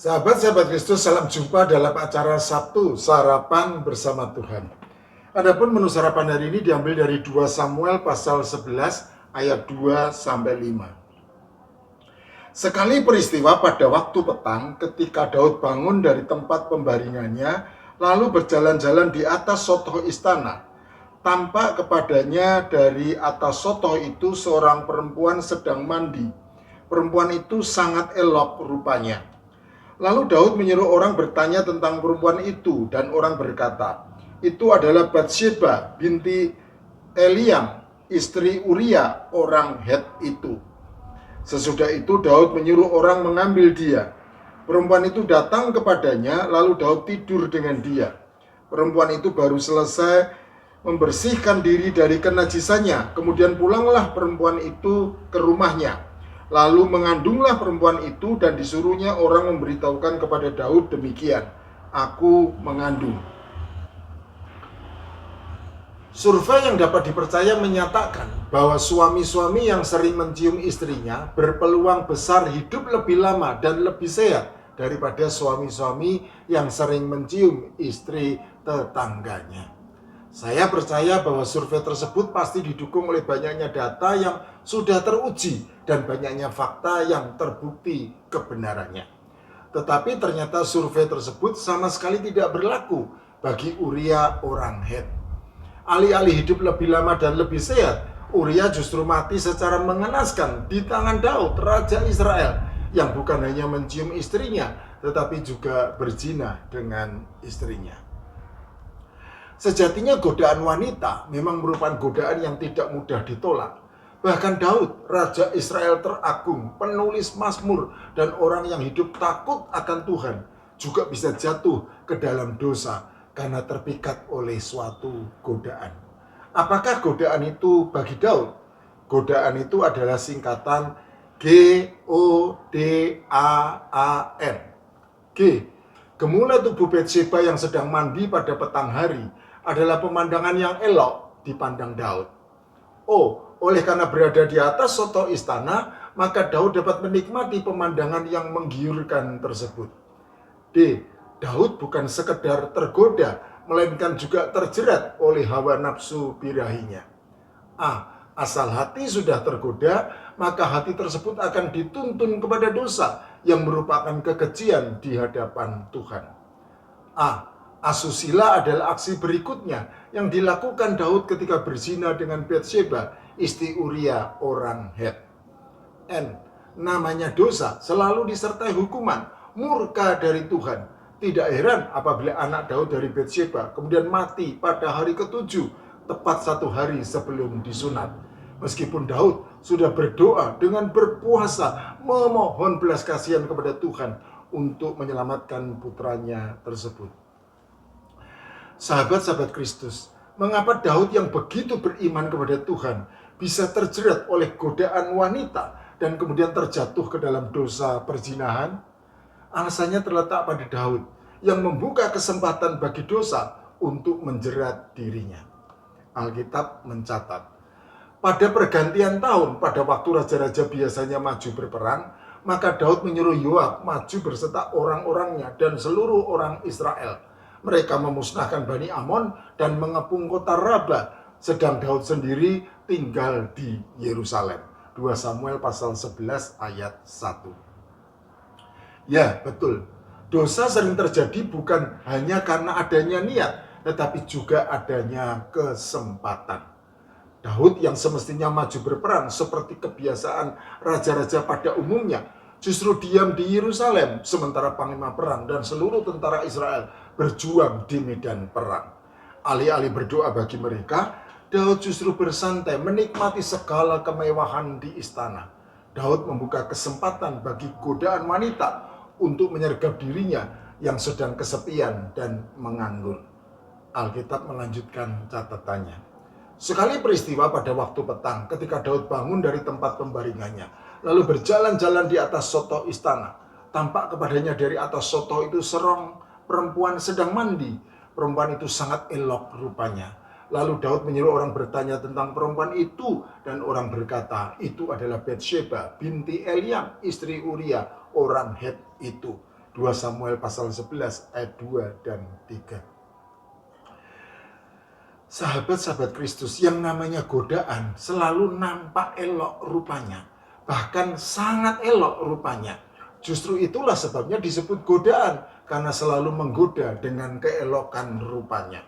Sahabat-sahabat Kristus, salam jumpa dalam acara Sabtu Sarapan Bersama Tuhan. Adapun menu sarapan hari ini diambil dari 2 Samuel pasal 11 ayat 2 sampai 5. Sekali peristiwa pada waktu petang ketika Daud bangun dari tempat pembaringannya lalu berjalan-jalan di atas sotoh istana. Tampak kepadanya dari atas sotoh itu seorang perempuan sedang mandi. Perempuan itu sangat elok rupanya. Lalu Daud menyuruh orang bertanya tentang perempuan itu, dan orang berkata, itu adalah Batsheba binti Eliam, istri Uria orang Het itu. Sesudah itu Daud menyuruh orang mengambil dia. Perempuan itu datang kepadanya, lalu Daud tidur dengan dia. Perempuan itu baru selesai membersihkan diri dari kenajisannya. Kemudian pulanglah perempuan itu ke rumahnya. Lalu mengandunglah perempuan itu dan disuruhnya orang memberitahukan kepada Daud demikian, aku mengandung. Survei yang dapat dipercaya menyatakan bahwa suami-suami yang sering mencium istrinya berpeluang besar hidup lebih lama dan lebih sehat daripada suami-suami yang sering mencium istri tetangganya. Saya percaya bahwa survei tersebut pasti didukung oleh banyaknya data yang sudah teruji dan banyaknya fakta yang terbukti kebenarannya. Tetapi ternyata survei tersebut sama sekali tidak berlaku bagi Uria orang Het. Alih-alih hidup lebih lama dan lebih sehat, Uria justru mati secara mengenaskan di tangan Daud, Raja Israel, yang bukan hanya mencium istrinya, tetapi juga berzina dengan istrinya. Sejatinya godaan wanita memang merupakan godaan yang tidak mudah ditolak. Bahkan Daud, Raja Israel teragung, penulis Mazmur, dan orang yang hidup takut akan Tuhan, juga bisa jatuh ke dalam dosa karena terpikat oleh suatu godaan. Apakah godaan itu bagi Daud? Godaan itu adalah singkatan G-O-D-A-A-N. G. Gemulai tubuh Batsheba yang sedang mandi pada petang hari adalah pemandangan yang elok dipandang Daud. Oleh karena berada di atas sotoh istana, maka Daud dapat menikmati pemandangan yang menggiurkan tersebut. D. Daud bukan sekedar tergoda, melainkan juga terjerat oleh hawa nafsu birahinya. A. Asal hati sudah tergoda, maka hati tersebut akan dituntun kepada dosa yang merupakan kekejian di hadapan Tuhan. A. Asusila adalah aksi berikutnya yang dilakukan Daud ketika berzina dengan Batsheba, istri Uria orang Het. N. Namanya dosa selalu disertai hukuman, murka dari Tuhan. Tidak heran apabila anak Daud dari Batsheba kemudian mati pada hari ke-7, tepat 1 hari sebelum disunat. Meskipun Daud sudah berdoa dengan berpuasa, memohon belas kasihan kepada Tuhan untuk menyelamatkan putranya tersebut. Sahabat-sahabat Kristus, mengapa Daud yang begitu beriman kepada Tuhan bisa terjerat oleh godaan wanita dan kemudian terjatuh ke dalam dosa perzinahan? Alasannya terletak pada Daud yang membuka kesempatan bagi dosa untuk menjerat dirinya. Alkitab mencatat, pada pergantian tahun, pada waktu raja-raja biasanya maju berperang, maka Daud menyuruh Yoab maju berserta orang-orangnya dan seluruh orang Israel. Mereka memusnahkan Bani Amon dan mengepung kota Raba, sedang Daud sendiri tinggal di Yerusalem. 2 Samuel pasal 11 ayat 1. Ya, betul. Dosa sering terjadi bukan hanya karena adanya niat, tetapi juga adanya kesempatan. Daud yang semestinya maju berperang seperti kebiasaan raja-raja pada umumnya, justru diam di Yerusalem, sementara panglima perang dan seluruh tentara Israel berjuang di medan perang. Alih-alih berdoa bagi mereka, Daud justru bersantai menikmati segala kemewahan di istana. Daud membuka kesempatan bagi godaan wanita untuk menyergap dirinya yang sedang kesepian dan menganggur. Alkitab melanjutkan catatannya. Sekali peristiwa pada waktu petang ketika Daud bangun dari tempat pembaringannya, lalu berjalan-jalan di atas sotoh istana. Tampak kepadanya dari atas sotoh itu seorang perempuan sedang mandi. Perempuan itu sangat elok rupanya. Lalu Daud menyuruh orang bertanya tentang perempuan itu, dan orang berkata, itu adalah Batsheba binti Eliam, istri Uria orang Het itu. 2 Samuel pasal 11 ayat 2 dan 3. Sahabat-sahabat Kristus, yang namanya godaan selalu nampak elok rupanya, bahkan sangat elok rupanya. Justru itulah sebabnya disebut godaan, karena selalu menggoda dengan keelokan rupanya.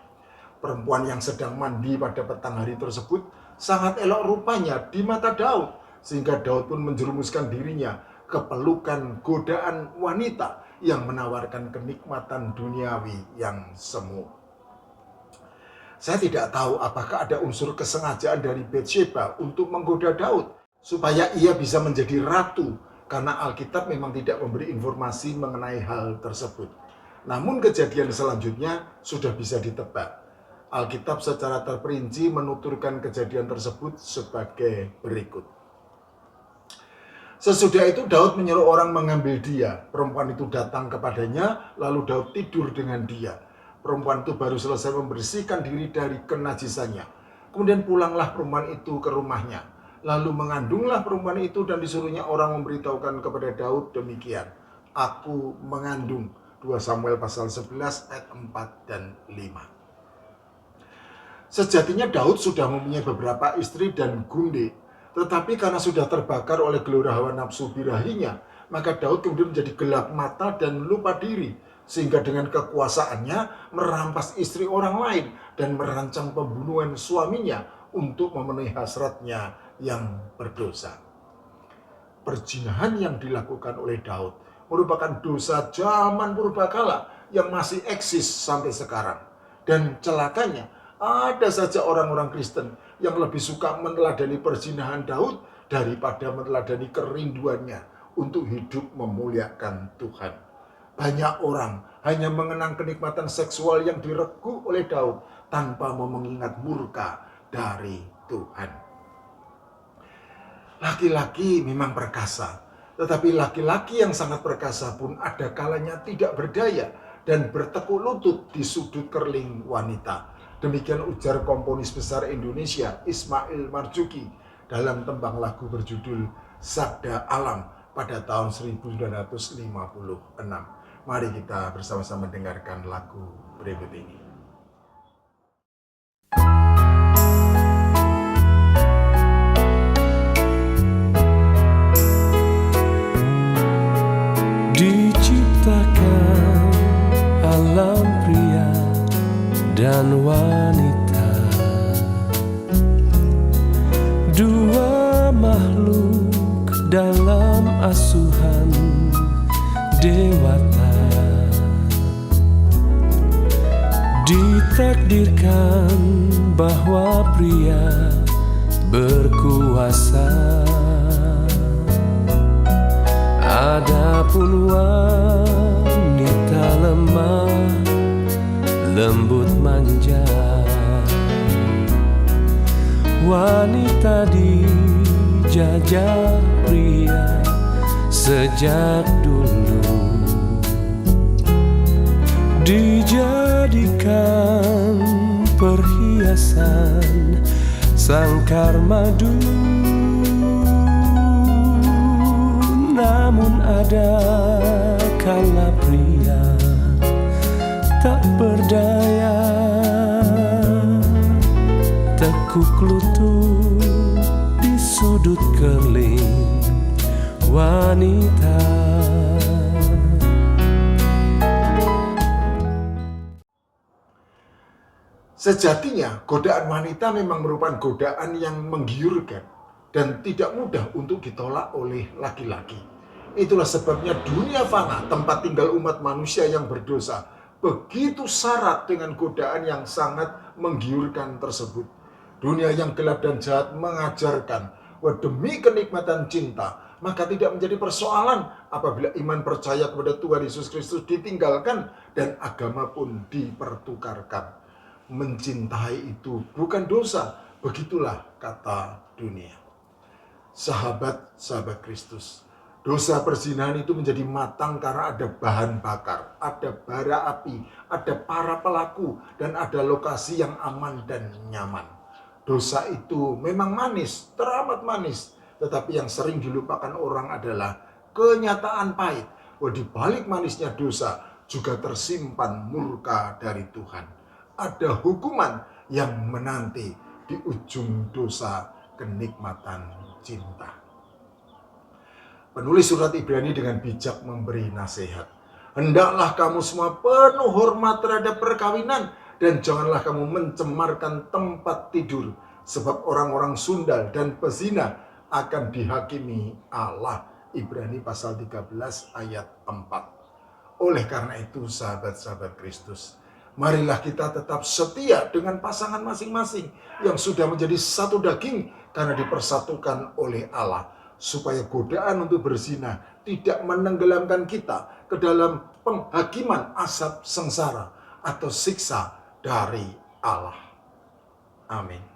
Perempuan yang sedang mandi pada petang hari tersebut sangat elok rupanya di mata Daud, sehingga Daud pun menjerumuskan dirinya ke pelukan godaan wanita yang menawarkan kenikmatan duniawi yang semu. Saya tidak tahu apakah ada unsur kesengajaan dari Batsheba untuk menggoda Daud supaya ia bisa menjadi ratu, karena Alkitab memang tidak memberi informasi mengenai hal tersebut. Namun kejadian selanjutnya sudah bisa ditebak. Alkitab secara terperinci menuturkan kejadian tersebut sebagai berikut. Sesudah itu Daud menyuruh orang mengambil dia. Perempuan itu datang kepadanya, lalu Daud tidur dengan dia. Perempuan itu baru selesai membersihkan diri dari kenajisannya. Kemudian pulanglah perempuan itu ke rumahnya. Lalu mengandunglah perempuan itu dan disuruhnya orang memberitahukan kepada Daud demikian. Aku mengandung. 2 Samuel pasal 11 ayat 4 dan 5. Sejatinya Daud sudah mempunyai beberapa istri dan gunde. Tetapi karena sudah terbakar oleh gelora hawa nafsu birahinya, maka Daud kemudian menjadi gelap mata dan lupa diri. Sehingga dengan kekuasaannya merampas istri orang lain dan merancang pembunuhan suaminya untuk memenuhi hasratnya yang berdosa. Perzinahan yang dilakukan oleh Daud merupakan dosa zaman purbakala yang masih eksis sampai sekarang. Dan celakanya ada saja orang-orang Kristen yang lebih suka meneladani perzinahan Daud daripada meneladani kerinduannya untuk hidup memuliakan Tuhan. Banyak orang hanya mengenang kenikmatan seksual yang diregu oleh Daud tanpa mau mengingat murka dari Tuhan. Laki-laki memang perkasa, tetapi laki-laki yang sangat perkasa pun ada kalanya tidak berdaya dan bertekuk lutut di sudut kerling wanita. Demikian ujar komponis besar Indonesia Ismail Marzuki dalam tembang lagu berjudul Sabda Alam pada tahun 1956. Mari kita bersama-sama dengarkan lagu berikut ini. Diciptakan alam pria dan wanita, dua makhluk dalam asuhan dewata. Ditakdirkan bahwa pria berkuasa, adapun wanita lemah lembut manja. Wanita dijajah pria sejak dulu, dijadikan perhiasan sangkar madu. Namun ada kala pria tak berdaya, tekuk lutut di sudut kerling wanita. Sejatinya godaan wanita memang merupakan godaan yang menggiurkan dan tidak mudah untuk ditolak oleh laki-laki. Itulah sebabnya dunia fana, tempat tinggal umat manusia yang berdosa, begitu syarat dengan godaan yang sangat menggiurkan tersebut. Dunia yang gelap dan jahat mengajarkan bahwa demi kenikmatan cinta, maka tidak menjadi persoalan apabila iman percaya kepada Tuhan Yesus Kristus ditinggalkan dan agama pun dipertukarkan. Mencintai itu bukan dosa, begitulah kata dunia. Sahabat-sahabat Kristus, dosa perzinahan itu menjadi matang karena ada bahan bakar, ada bara api, ada para pelaku, dan ada lokasi yang aman dan nyaman. Dosa itu memang manis, teramat manis, tetapi yang sering dilupakan orang adalah kenyataan pahit bahwa di balik manisnya dosa juga tersimpan murka dari Tuhan. Ada hukuman yang menanti di ujung dosa, kenikmatan cinta. Penulis surat Ibrani dengan bijak memberi nasihat. Hendaklah kamu semua penuh hormat terhadap perkawinan, dan janganlah kamu mencemarkan tempat tidur, sebab orang-orang sundal dan pezina akan dihakimi Allah. Ibrani pasal 13 ayat 4. Oleh karena itu, sahabat-sahabat Kristus, marilah kita tetap setia dengan pasangan masing-masing yang sudah menjadi satu daging karena dipersatukan oleh Allah, supaya godaan untuk berzina tidak menenggelamkan kita ke dalam penghakiman asap sengsara atau siksa dari Allah. Amin.